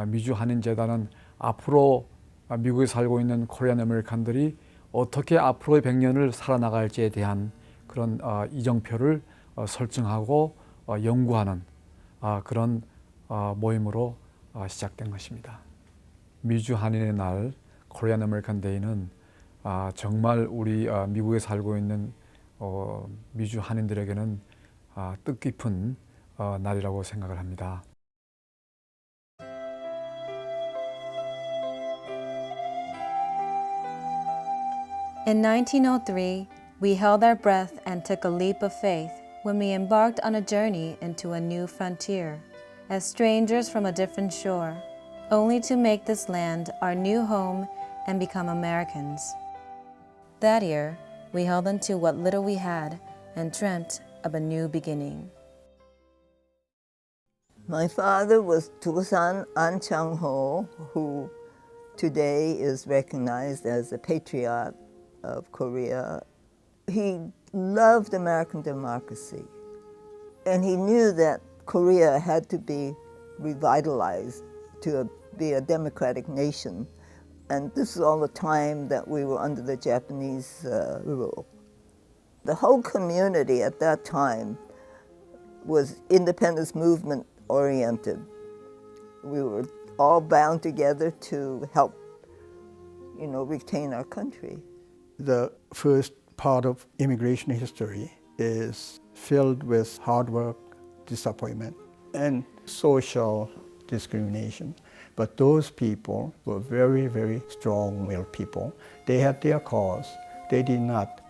미주 한인재단은 앞으로 미국에 살고 있는 코리안 아메리칸들이 어떻게 앞으로의 100년을 살아나갈지에 대한 그런 이정표를 설정하고 연구하는 그런 모임으로 시작된 것입니다. 미주 한인의 날 코리안 아메리칸 데이는 정말 우리 미국에 살고 있는 미주 한인들에게는 뜻깊은 날이라고 생각을 합니다. In 1903, we held our breath and took a leap of faith when we embarked on a journey into a new frontier, as strangers from a different shore, only to make this land our new home and become Americans. That year, we held onto what little we had and dreamt of a new beginning. My father was Tusan An Chang-ho, who today is recognized as a patriot of Korea. He loved American democracy, and he knew that Korea had to be revitalized to be a democratic nation. And this is all the time that we were under the Japanese rule. The whole community at that time was independence movement oriented. We were all bound together to help, retain our country. The first part of immigration history is filled with hard work, disappointment, and social discrimination. But those people were very, very strong-willed people. They had their cause. They did not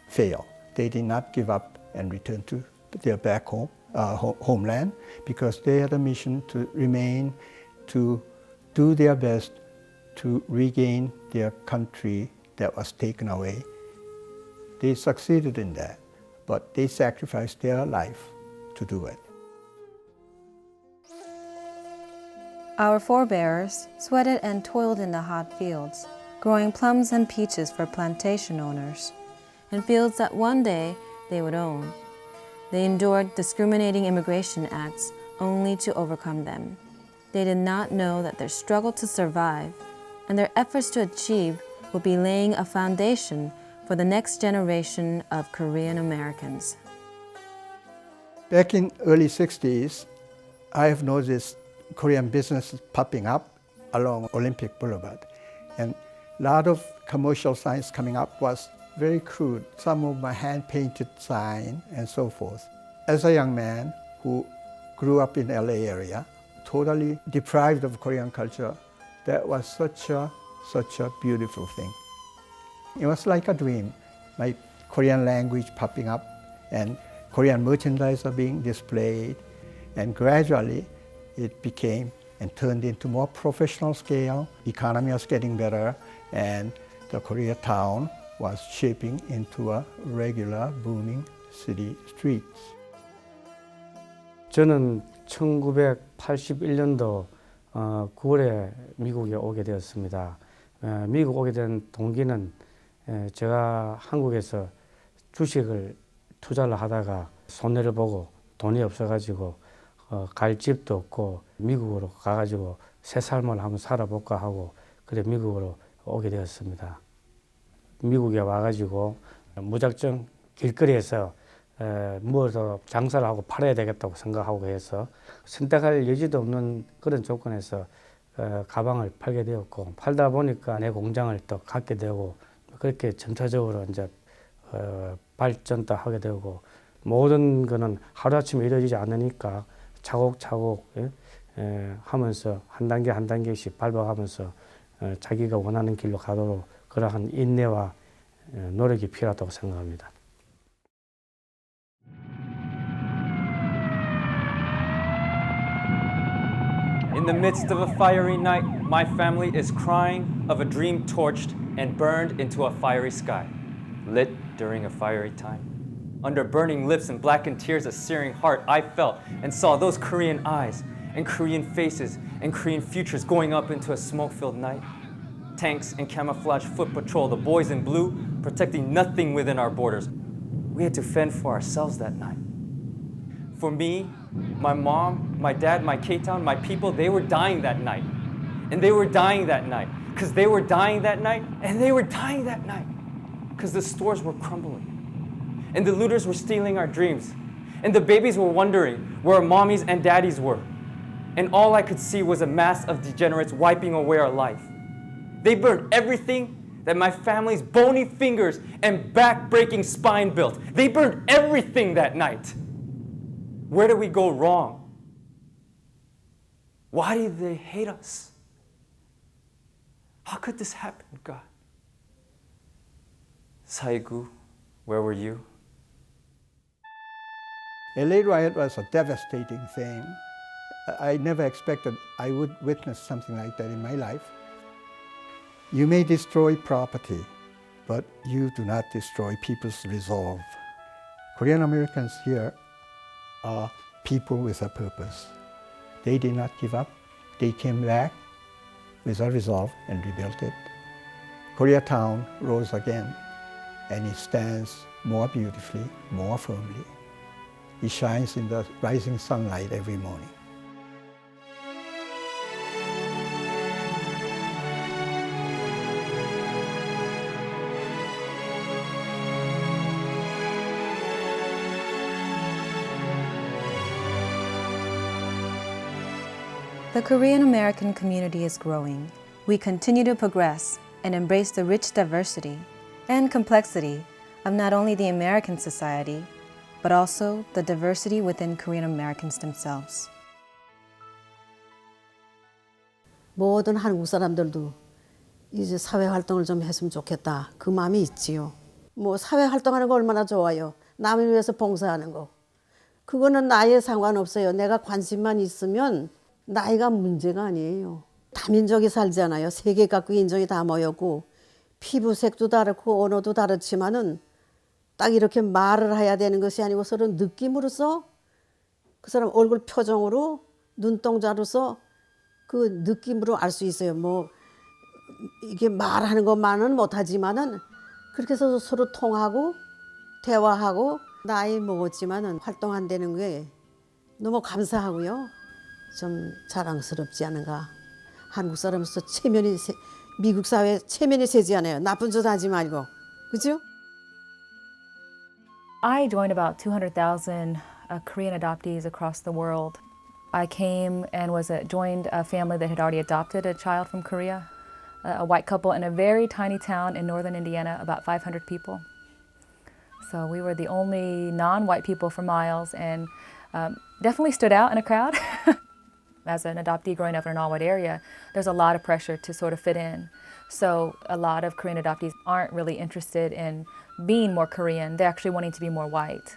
fail. They did not give up and return to their back home, homeland, because they had a mission to remain, to do their best to regain their country that was taken away. They succeeded in that, but they sacrificed their life to do it. Our forebears sweated and toiled in the hot fields, growing plums and peaches for plantation owners, in fields that one day they would own. They endured discriminating immigration acts only to overcome them. They did not know that their struggle to survive and their efforts to achieve would be laying a foundation for the next generation of Korean Americans. Back in early 60s, I have noticed Korean businesses popping up along Olympic Boulevard. And a lot of commercial signs coming up was very crude. Some of my hand-painted sign and so forth. As a young man who grew up in LA area, totally deprived of Korean culture, that was such a beautiful thing. It was like a dream. My Korean language popping up and Korean merchandise are being displayed, and gradually it became and turned into more professional scale. Economy was getting better, and the Koreatown was shaping into a regular booming city streets. 저는 1981년도 9월에 미국에 오게 되었습니다. 미국 오게 된 동기는 제가 한국에서 주식을 투자를 하다가 손해를 보고 돈이 없어가지고 갈 집도 없고 미국으로 가가지고 새 삶을 한번 살아볼까 하고 그래 미국으로 오게 되었습니다. 미국에 와가지고 무작정 길거리에서 무엇을 장사를 하고 팔아야 되겠다고 생각하고 해서 선택할 여지도 없는 그런 조건에서 가방을 팔게 되었고, 팔다 보니까 내 공장을 또 갖게 되고, 그렇게 점차적으로 이제 발전도 하게 되고, 모든 거는 하루아침에 이루어지지 않으니까 차곡차곡 하면서 한 단계 한 단계씩 밟아가면서 자기가 원하는 길로 가도록 그러한 인내와 노력이 필요하다고 생각합니다. In the midst of a fiery night, my family is crying of a dream torched and burned into a fiery sky, lit during a fiery time. Under burning lips and blackened tears, a searing heart, I felt and saw those Korean eyes and Korean faces and Korean futures going up into a smoke-filled night. Tanks and camouflage foot patrol, the boys in blue, protecting nothing within our borders. We had to fend for ourselves that night. For me, my mom, my dad, my K-Town, my people, they were dying that night. And they were dying that night because they were dying that night, and they were dying that night because the stores were crumbling. And the looters were stealing our dreams. And the babies were wondering where our mommies and daddies were. And all I could see was a mass of degenerates wiping away our life. They burned everything that my family's bony fingers and back-breaking spine built. They burned everything that night. Where did we go wrong? Why did they hate us? How could this happen, God? Saigu, where were you? LA riot was a devastating thing. I never expected I would witness something like that in my life. You may destroy property, but you do not destroy people's resolve. Korean Americans here are people with a purpose. They did not give up. They came back with a resolve and rebuilt it. Koreatown rose again, and it stands more beautifully, more firmly. It shines in the rising sunlight every morning. The Korean American community is growing. We continue to progress and embrace the rich diversity and complexity of not only the American society, but also the diversity within Korean Americans themselves. 모든 한국 사람들도 이제 사회 활동을 좀 했으면 좋겠다. 그 마음이 있지요. 뭐 사회 활동하는 거 얼마나 좋아요. 남을 위해서 봉사하는 거. 그거는 나이에 상관없어요. 내가 관심만 있으면 나이가 문제가 아니에요. 다민족이 살잖아요. 세계 각국 인종이 다 모였고 피부색도 다르고 언어도 다르지만은 딱 이렇게 말을 해야 되는 것이 아니고 서로 느낌으로써 그 사람 얼굴 표정으로 눈동자로서 그 느낌으로 알 수 있어요. 뭐 이게 말하는 것만은 못하지만은 그렇게 해서 서로 통하고 대화하고 나이 먹었지만은 활동한다는 게 너무 감사하고요. 좀 자랑스럽지 않은가. 한국 사람으로서 미국 사회에 체면이 세지 않아요. 나쁜 짓 하지 말고. 그죠? I joined about 200,000 Korean adoptees across the world. I came and joined a family that had already adopted a child from Korea, a white couple in a very tiny town in northern Indiana, about 500 people. So we were the only non-white people for miles, and definitely stood out in a crowd. As an adoptee growing up in an all-white area, there's a lot of pressure to sort of fit in. So a lot of Korean adoptees aren't really interested in being more Korean. They're actually wanting to be more white.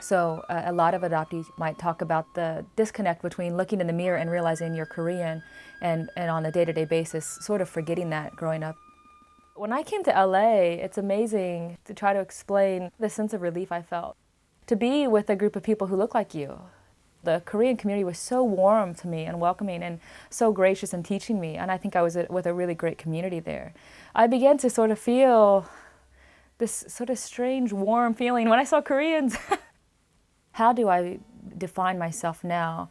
So a lot of adoptees might talk about the disconnect between looking in the mirror and realizing you're Korean and on a day-to-day basis, sort of forgetting that growing up. When I came to LA, it's amazing to try to explain the sense of relief I felt. To be with a group of people who look like you. The Korean community was so warm to me and welcoming and so gracious in teaching me, and I think I was with a really great community there. I began to sort of feel this sort of strange, warm feeling when I saw Koreans. How do I define myself now?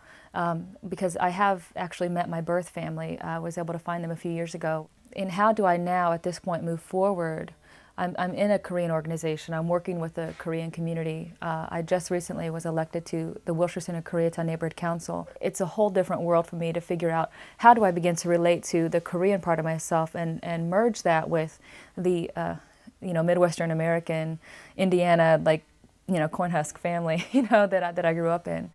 Because I have actually met my birth family. I was able to find them a few years ago. And how do I now, at this point, move forward? I'm in a Korean organization. I'm working with the Korean community. I just recently was elected to the Wilshire Center Koreatown Neighborhood Council. It's a whole different world for me to figure out how do I begin to relate to the Korean part of myself and merge that with the Midwestern American, Indiana, Cornhusk family, that I grew up in.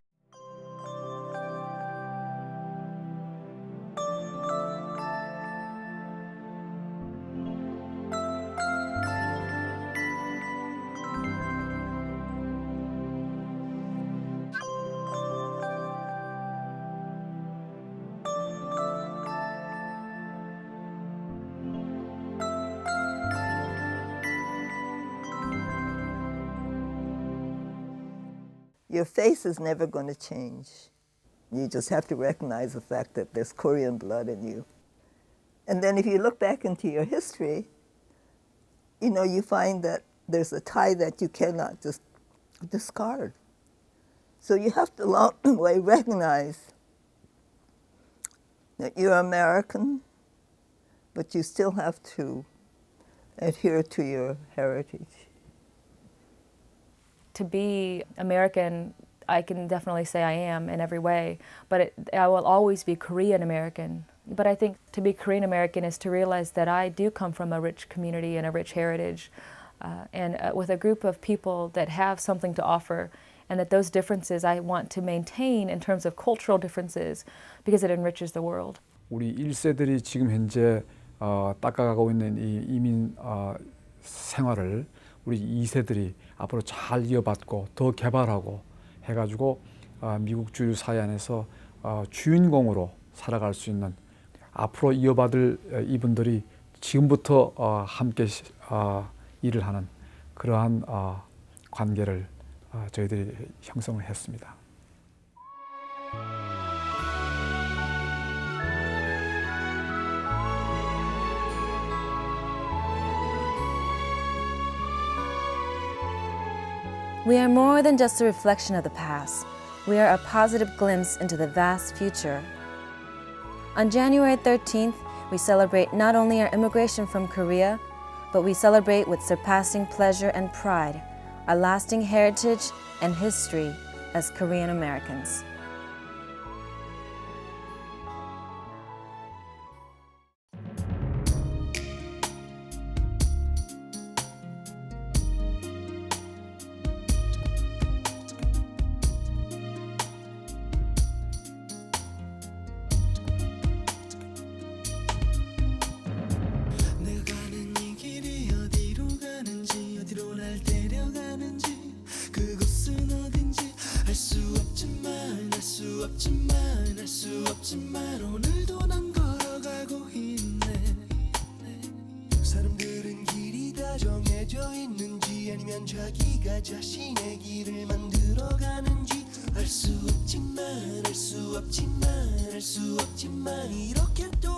Your face is never going to change. You just have to recognize the fact that there's Korean blood in you. And then if you look back into your history, you find that there's a tie that you cannot just discard. So you have to along the way recognize that you're American, but you still have to adhere to your heritage. To be American, I can definitely say I am in every way, but I will always be Korean American. But I think to be Korean American is to realize that I do come from a rich community and a rich heritage, and with a group of people that have something to offer, and that those differences I want to maintain in terms of cultural differences because it enriches the world. 우리 1세들이 지금 현재 닦아가고 있는 이 이민 생활을 우리 2세들이 앞으로 잘 이어받고 더 개발하고 해가지고 미국 주류 사회 안에서 주인공으로 살아갈 수 있는 앞으로 이어받을 이분들이 지금부터 함께 일을 하는 그러한 관계를 저희들이 형성을 했습니다. We are more than just a reflection of the past. We are a positive glimpse into the vast future. On January 13th, we celebrate not only our immigration from Korea, but we celebrate with surpassing pleasure and pride our lasting heritage and history as Korean Americans. 없지만 오늘도 난 걸어가고 있네. 사람들은 길이 다 정해져 있는지 아니면 자기가 자신의 길을 만들어가는지 알 수 없지만 이렇게 또